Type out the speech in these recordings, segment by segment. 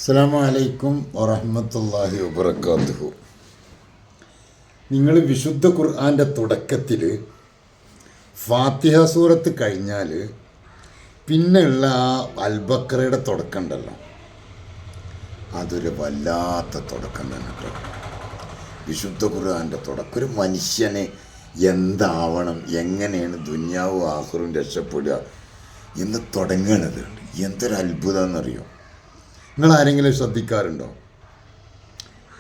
അസ്സലാമു അലൈക്കും വറഹ്മത്തുള്ളാഹി വബറകാതുഹു. നിങ്ങൾ വിശുദ്ധ ഖുർആൻ്റെ തുടക്കത്തിൽ ഫാത്തിഹ സൂറത്ത് കഴിഞ്ഞാൽ പിന്നെയുള്ള ആ അൽബക്കറയുടെ തുടക്കം ഉണ്ടല്ലോ, അതൊരു വല്ലാത്ത തുടക്കം തന്നെ കേട്ടോ. വിശുദ്ധ ഖുർആൻ്റെ തുടക്കം ഒരു മനുഷ്യനെ എന്താവണം, എങ്ങനെയാണ് ദുനിയാവും ആഖിറവും രക്ഷപ്പെടുക എന്ന് തുടങ്ങണത്. എന്തൊരു അത്ഭുതമെന്നറിയോ? നിങ്ങൾ ആരെങ്കിലും ശ്രദ്ധിക്കാറുണ്ടോ?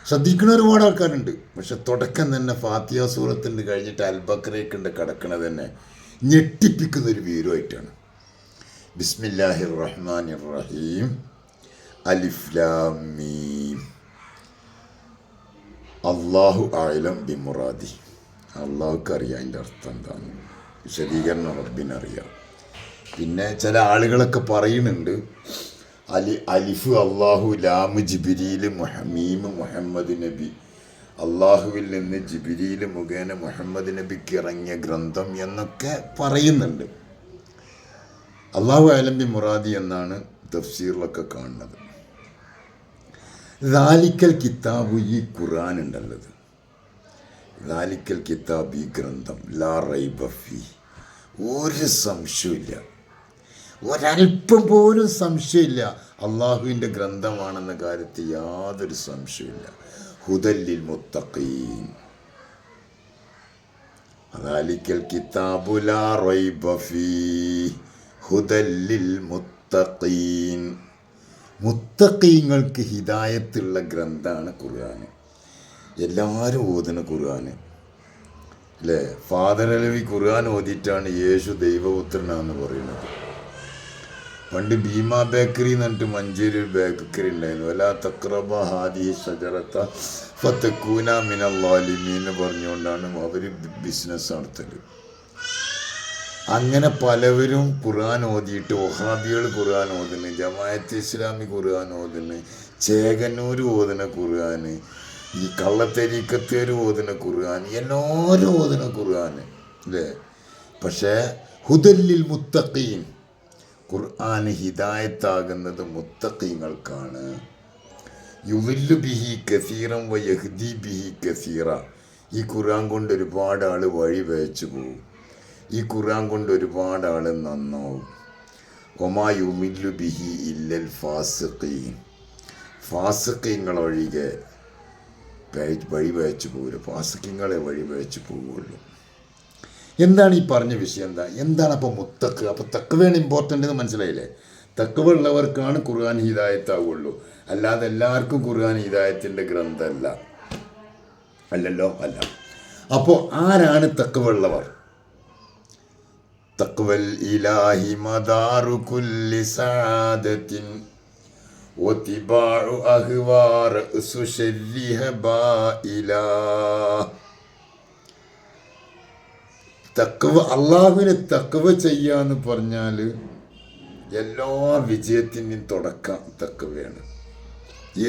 ശ്രദ്ധിക്കുന്ന ഒരുപാട് ആൾക്കാരുണ്ട്. പക്ഷെ തുടക്കം തന്നെ ഫാത്തിഹ സൂറത്തുണ്ട് കഴിഞ്ഞിട്ട് അൽബക്കറയ്ക്കുണ്ട് കിടക്കണത് തന്നെ ഞെട്ടിപ്പിക്കുന്നൊരു വീരമായിട്ടാണ്. ബിസ്മില്ലാഹിർ റഹ്മാനിർ റഹീം, അലിഫ് ലാം മീം, അല്ലാഹു അഅലം ബിമുറാദി. അള്ളാഹുക്ക് അറിയാം അതിൻ്റെ അർത്ഥം എന്താണ്, വിശദീകരണം റബ്ബിനറിയാം. പിന്നെ ചില ആളുകളൊക്കെ പറയുന്നുണ്ട് അലിഫ് അള്ളാഹു, ലാമ് ജിബിരിയിൽ, മീം മുഹമ്മദ് നബി. അള്ളാഹുവിൽ നിന്ന് ജിബിരിയിൽ മുഖേന മുഹമ്മദ് നബിക്ക് ഇറങ്ങിയ ഗ്രന്ഥം എന്നൊക്കെ പറയുന്നുണ്ട്. അള്ളാഹു അഅലം ബി മുറാദി എന്നാണ് തഫ്സീറിലൊക്കെ കാണുന്നത്. ദാലിക്കൽ കിതാബ്, ഈ ഖുർആൻ ഉണ്ടല്ലത്, ദാലിക്കൽ കിതാബ്, ഈ ഗ്രന്ഥം, ലാ റൈബ ഫീ, ഒരു സംശയമില്ല, ഒരൽപ്പം പോലും സംശയമില്ല, അള്ളാഹുവിൻ്റെ ഗ്രന്ഥമാണെന്ന കാര്യത്തിൽ യാതൊരു സംശയമില്ല. ഹുദല്ലിൽ മുത്തഖീൻ, ദാലിക്കൽ കിതാബു ലാ റൈബ ഫീ ഹുദല്ലിൽ മുത്തഖീൻ. മുത്തഖീങ്ങൾക്ക് ഹിദായത്തുള്ള ഗ്രന്ഥമാണ് ഖുർആൻ. എല്ലാവരും ഓതുന്ന ഖുർആൻ അല്ലേ? ഫാദർ അലവി ഖുർആൻ ഓതിയിട്ടാണ് യേശു ദൈവപുത്രനാന്ന് പറയുന്നത്. പണ്ട് ഭീമ ബേക്കറി എന്ന് പറഞ്ഞിട്ട് മഞ്ചേരി ഒരു ബേക്കറി ഉണ്ടായിരുന്നു. വലാ തഖ്റബ ഹാദിഹി ഷജറത ഫതകൂന മിനൽ ളാലിമീൻ എന്ന് പറഞ്ഞുകൊണ്ടാണ് അവർ ബിസിനസ് നടത്തല്. അങ്ങനെ പലവരും ഖുർആൻ ഓതിയിട്ട്, വഹാബികൾ ഖുർആൻ ഓതുന്നു, ജമാഅത്ത് ഇസ്ലാമി ഖുർആൻ ഓതുന്നു, ചേകന്നൂർ ഓതുന്ന ഖുർആൻ, ഈ കള്ളത്തരീക്കത്തേർ ഓതുന്ന ഖുർആൻ, എല്ലാവരും ഓതുന്ന ഖുർആൻ അല്ലേ? പക്ഷേ ഹുദല്ലിൽ മുത്തഖീൻ, ഖുർആൻ ഹിദായത്താകുന്നത് മുത്തഖീങ്ങൾക്കാണ്. യുളില്ലു ബിഹി കസീറൻ വ യഹ്ദി ബിഹി കസീറ. ഈ ഖുർആൻ കൊണ്ട് ഒരുപാട് ആൾ വഴി വച്ചു പോകും, ഈ ഖുർആൻ കൊണ്ട് ഒരുപാട് ആൾ നന്നാവും. വമാ യുളില്ലു ബിഹി ഇല്ലൽ ഫാസിഖീൻ, ഫാസിഖീങ്ങളൊഴികെ വഴി വച്ചു പോകില്ല, ഫാസിഖീങ്ങളെ വഴി വച്ചു പോവുള്ളൂ. എന്താണ് ഈ പറഞ്ഞ വിഷയം? എന്താണ് അപ്പോൾ മുത്തക്ക്? അപ്പോൾ തക്വയാണ് ഇമ്പോർട്ടൻ്റ് എന്ന് മനസ്സിലായില്ലേ? തക്വ ഉള്ളവർക്കാണ് ഖുർആൻ ഹിദായത്താവുള്ളൂ, അല്ലാതെ എല്ലാവർക്കും ഖുർആൻ ഹിദായത്തിൻ്റെ ഗ്രന്ഥമല്ല, അല്ലല്ലോ, അല്ല. അപ്പോൾ ആരാണ് തക്വ ഉള്ളവർ? തക്വൽ ഇലാഹി മദാറു കുല്ലി സഅദത്തിൻ വതിബാഉ അഹ്വാർ സുശല്ലിഹ ബായിലാ. തഖ്വ, അള്ളാഹുവിനെ തഖ്വ ചെയ്യാന്ന് പറഞ്ഞാൽ എല്ലാ വിജയത്തിൻ്റെയും തുടക്കം തഖ്വയാണ്.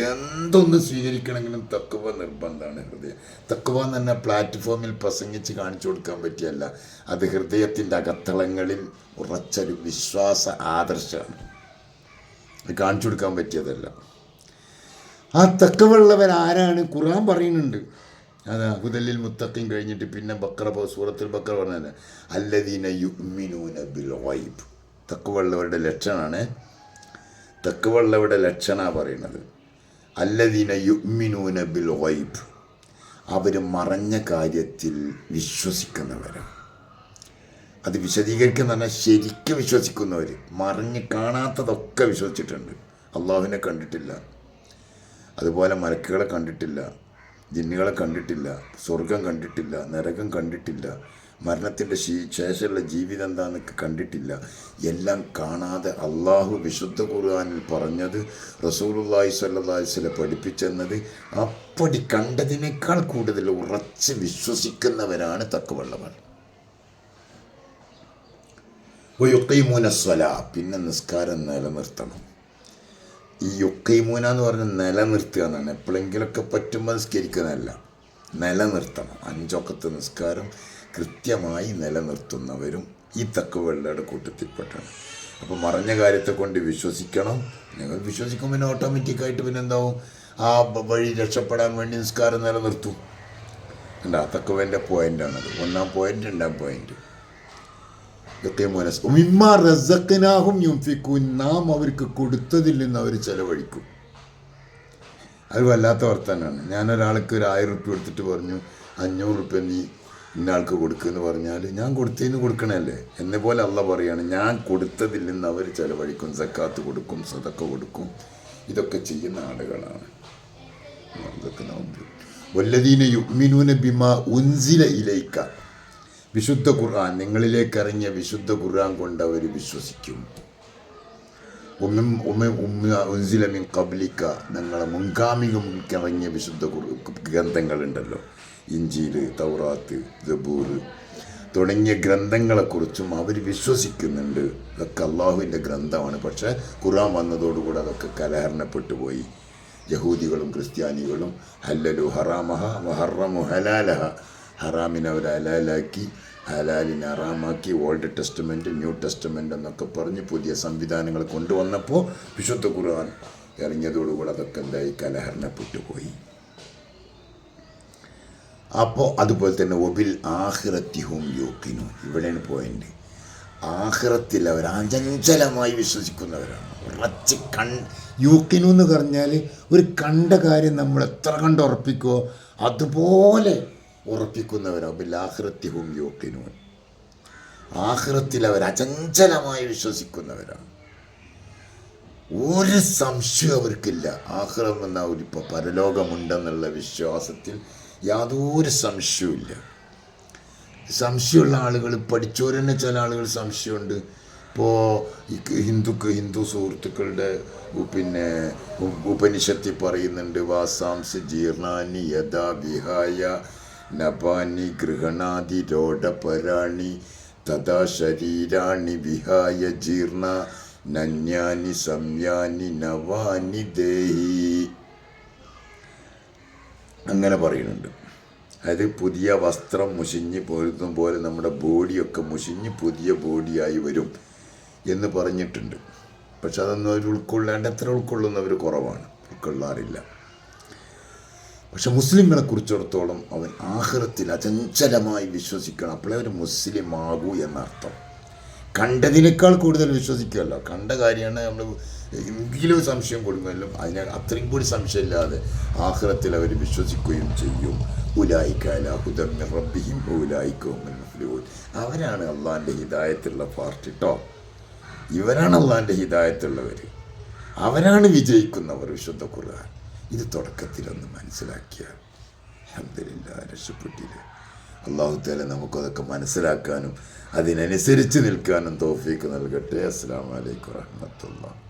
എന്തൊന്ന് സ്വീകരിക്കണമെങ്കിലും തഖ്വ നിർബന്ധമാണ്. ഹൃദയം തഖ്വ എന്ന് പറഞ്ഞാൽ പ്ലാറ്റ്ഫോമിൽ പ്രസംഗിച്ച് കാണിച്ചു കൊടുക്കാൻ പറ്റിയല്ല, അത് ഹൃദയത്തിൻ്റെ അകത്തളങ്ങളിൽ ഉറച്ചൊരു വിശ്വാസ ആദർശമാണ്, അത് കാണിച്ചു കൊടുക്കാൻ പറ്റിയതല്ല. ആ തഖ്വയുള്ളവർ ആരാണ്? ഖുർആൻ പറയുന്നുണ്ട്. അതാ ഹുദല്ലിൽ മുത്തഖീൻ കഴിഞ്ഞിട്ട് പിന്നെ ബക്കറ, സൂറത്തുൽ ബക്കറ പറഞ്ഞത് അല്ലദീന യുഅ്മിനൂന ബിൽ ഗൈബ്. തഖ്വയുള്ളവരുടെ ലക്ഷണമാണ്, തഖ്വയുള്ളവരുടെ ലക്ഷണമാണ് പറയുന്നത്. അല്ലദീന യുഅ്മിനൂന ബിൽ ഗൈബ്, അവർ മറഞ്ഞ കാര്യത്തിൽ വിശ്വസിക്കുന്നവരാണ്. അത് വിശദീകരിക്കുന്ന പറഞ്ഞാൽ ശരിക്കും വിശ്വസിക്കുന്നവർ, മറിഞ്ഞ് കാണാത്തതൊക്കെ വിശ്വസിച്ചിട്ടുണ്ട്. അള്ളാഹുവിനെ കണ്ടിട്ടില്ല, അതുപോലെ മലക്കുകളെ കണ്ടിട്ടില്ല, ജിന്നുകളെ കണ്ടിട്ടില്ല, സ്വർഗം കണ്ടിട്ടില്ല, നരകം കണ്ടിട്ടില്ല, മരണത്തിൻ്റെ ശേഷമുള്ള ജീവിതം എന്താണെന്നൊക്കെ കണ്ടിട്ടില്ല. എല്ലാം കാണാതെ അള്ളാഹു വിശുദ്ധ ഖുർആനിൽ പറഞ്ഞത്, റസൂലുള്ളാഹി സ്വല്ലല്ലാഹി അലൈഹി വസല്ലം പഠിപ്പിച്ചെന്നത് അപ്പടി കണ്ടതിനേക്കാൾ കൂടുതൽ ഉറച്ച് വിശ്വസിക്കുന്നവരാണ് തഖ്വയുള്ളവർ. വയുഖീമൂന സ്വലാ, പിന്നെ നിസ്കാരം നിലനിർത്തണം. ഈ യുഖീമൂന എന്ന് പറഞ്ഞാൽ നിലനിർത്തുക എന്നാണ്. എപ്പോഴെങ്കിലൊക്കെ പറ്റുമ്പോൾ നിസ്കരിക്കുന്നതല്ല, നിലനിർത്തണം. 5 വഖത്ത് നിസ്കാരം കൃത്യമായി നിലനിർത്തുന്നവരും ഈ തഖ്വയുടെ കൂട്ടത്തിൽപ്പെട്ടാണ്. അപ്പോൾ മറഞ്ഞ കാര്യത്തെ കൊണ്ട് വിശ്വസിക്കണം. നിങ്ങൾ വിശ്വസിക്കും, പിന്നെ ഓട്ടോമാറ്റിക്കായിട്ട് പിന്നെ എന്താവും, ആ വഴി രക്ഷപ്പെടാൻ വേണ്ടി നിസ്കാരം നിലനിർത്തും. ഉണ്ട്, തഖ്വയുടെ പോയിൻ്റാണത്. 1-ാം പോയിൻ്റ്, 2-ാം പോയിൻ്റ്. മിമ്മാ റസഖ്നാഹും യുൻഫിഖൂൻ, നാം അവർക്ക് കൊടുത്തതിൽ നിന്ന് അവർ ചെലവഴിക്കും. അത് വല്ലാത്ത വർത്തനാണ്. ഞാനൊരാൾക്ക് ഒരു 1000 റുപ്യ കൊടുത്തിട്ട് പറഞ്ഞു 500 റുപ്യ നീ ഇന്നയാൾക്ക് കൊടുക്കുമെന്ന് പറഞ്ഞാൽ ഞാൻ കൊടുത്തതിന് കൊടുക്കണല്ലേ. എന്നെപ്പോലെ അള്ള പറയാണ്, ഞാൻ കൊടുത്തതിൽ നിന്ന് അവർ ചെലവഴിക്കും, സക്കാത്ത് കൊടുക്കും, സദക്ക കൊടുക്കും. ഇതൊക്കെ ചെയ്യുന്ന ആളുകളാണ്. വല്ലദീന യുഅ്മിനൂന ബിമാ ഉൻസില ഇലൈക, വിശുദ്ധ ഖുർആൻ, നിങ്ങളിലേക്ക് ഇറങ്ങിയ വിശുദ്ധ ഖുർആൻ കൊണ്ട് അവർ വിശ്വസിക്കും. ഉൻസില മിൻ ഖബ്ലിക, ഞങ്ങളെ മുൻഗാമികൾക്ക് ഇറങ്ങിയ വിശുദ്ധ ഗ്രന്ഥങ്ങളുണ്ടല്ലോ, ഇഞ്ചീൽ, തൗറാത്ത്, സബൂർ തുടങ്ങിയ ഗ്രന്ഥങ്ങളെക്കുറിച്ചും അവർ വിശ്വസിക്കുന്നുണ്ട്. അതൊക്കെ അള്ളാഹുവിൻ്റെ ഗ്രന്ഥമാണ്. പക്ഷേ ഖുർആൻ വന്നതോടുകൂടി അതൊക്കെ കലഹരണപ്പെട്ടു പോയി. യഹൂദികളും ക്രിസ്ത്യാനികളും ഹല്ലലു ഹറാമഹ വഹറമു ഹലാലഹ, ഹറാമിനെ അവർ ഹലാലാക്കി, ഹലാലിനെ ഹറാമാക്കി. ഓൾഡ് ടെസ്റ്റമെൻറ്റ്, ന്യൂ ടെസ്റ്റമെൻ്റ് എന്നൊക്കെ പറഞ്ഞ് പുതിയ സംവിധാനങ്ങൾ കൊണ്ടുവന്നപ്പോൾ വിശുദ്ധ ഖുർആൻ ഇറങ്ങിയതോടുകൂടി അതൊക്കെ എന്തായി, കലഹരണപ്പെട്ടു പോയി. അപ്പോൾ അതുപോലെ തന്നെ ഒബിൽ ആഖിറത്തിഹും യൂഖിനൂൻ, ഇവിടെയാണ് പോയിൻ്റ്. ആഖിറത്തിൽ അവർ അചഞ്ചലമായി വിശ്വസിക്കുന്നവരാണ്. ഉറച്ച് യൂഖിനു എന്ന് പറഞ്ഞാൽ ഒരു കണ്ട കാര്യം നമ്മൾ എത്ര കണ്ട് ഉറപ്പിക്കുമോ അതുപോലെ ഉറപ്പിക്കുന്നവരാണ്. ഒബിൽ ആഖിറത്തിഹും യൂഖിനൂൻ, ആഖിറത്തിൽ അവർ അചഞ്ചലമായി വിശ്വസിക്കുന്നവരാണ്. ഒരു സംശയം അവർക്കില്ല. ആഖിറം എന്ന ഇപ്പോൾ പരലോകമുണ്ടെന്നുള്ള വിശ്വാസത്തിൽ യാതൊരു സംശയവുമില്ല. സംശയമുള്ള ആളുകൾ, പഠിച്ചവർ തന്നെ ചില ആളുകൾ സംശയമുണ്ട്. ഇപ്പോൾ ഹിന്ദു സുഹൃത്തുക്കളുടെ പിന്നെ ഉപനിഷത്തിൽ പറയുന്നുണ്ട്, വാസാംസി ജീർണാനി യഥാ വിഹായ നഭാനി ഗൃഹണാദി രോഡപരാണി തഥാ ശരീരാണി വിഹായ ജീർണ നന്യാനി സംയാനി നവാനി ദേഹി, അങ്ങനെ പറയുന്നുണ്ട്. അതായത് പുതിയ വസ്ത്രം മുഷിഞ്ഞ് പോരുന്ന പോലെ നമ്മുടെ ബോഡിയൊക്കെ മുഷിഞ്ഞ് പുതിയ ബോഡിയായി വരും എന്ന് പറഞ്ഞിട്ടുണ്ട്. പക്ഷെ അതൊന്നും അവർ ഉൾക്കൊള്ളേണ്ട, എത്ര ഉൾക്കൊള്ളുന്നവർ കുറവാണ്, ഉൾക്കൊള്ളാറില്ല. പക്ഷെ മുസ്ലിങ്ങളെ കുറിച്ചിടത്തോളം അവൻ ആഖിറത്തിൽ അചഞ്ചലമായി വിശ്വസിക്കണം. അപ്പോഴേ അവർ മുസ്ലിം ആകൂ എന്നർത്ഥം. കണ്ടതിനേക്കാൾ കൂടുതൽ വിശ്വസിക്കുമല്ലോ. കണ്ട കാര്യമാണ് നമ്മൾ എങ്കിലും സംശയം കൊടുക്കുമല്ലോ, അതിന് അത്രയും കൂടി സംശയമില്ലാതെ ആഖിറത്തിൽ അവർ വിശ്വസിക്കുകയും ചെയ്യും. ഉലായിക അലാ ഹുദൻ മിൻ റബ്ബിഹിം ഉലായിക ഹുമുൽ മുഫ്ലിഹൂൻ, അവരാണ് അള്ളാഹിൻ്റെ ഹിദായത്തുള്ള പാർട്ടി കേട്ടോ. ഇവരാണ് അള്ളാഹിൻ്റെ ഹിദായത്തുള്ളവർ, അവരാണ് വിജയിക്കുന്നവർ. വിശുദ്ധ ഖുർആൻ ഇത് തുടക്കത്തിലൊന്ന് മനസ്സിലാക്കിയാൽ അൽഹംദുലില്ലാഹ് രക്ഷപ്പെട്ടില്ലേ. അല്ലാഹു തആല നമുക്കതൊക്കെ മനസ്സിലാക്കാനും അതിനനുസരിച്ച് നിൽക്കാനും തൗഫീഖ് നൽകട്ടെ. അസ്സലാമു അലൈക്കും വറഹ്മത്തുള്ളാഹി.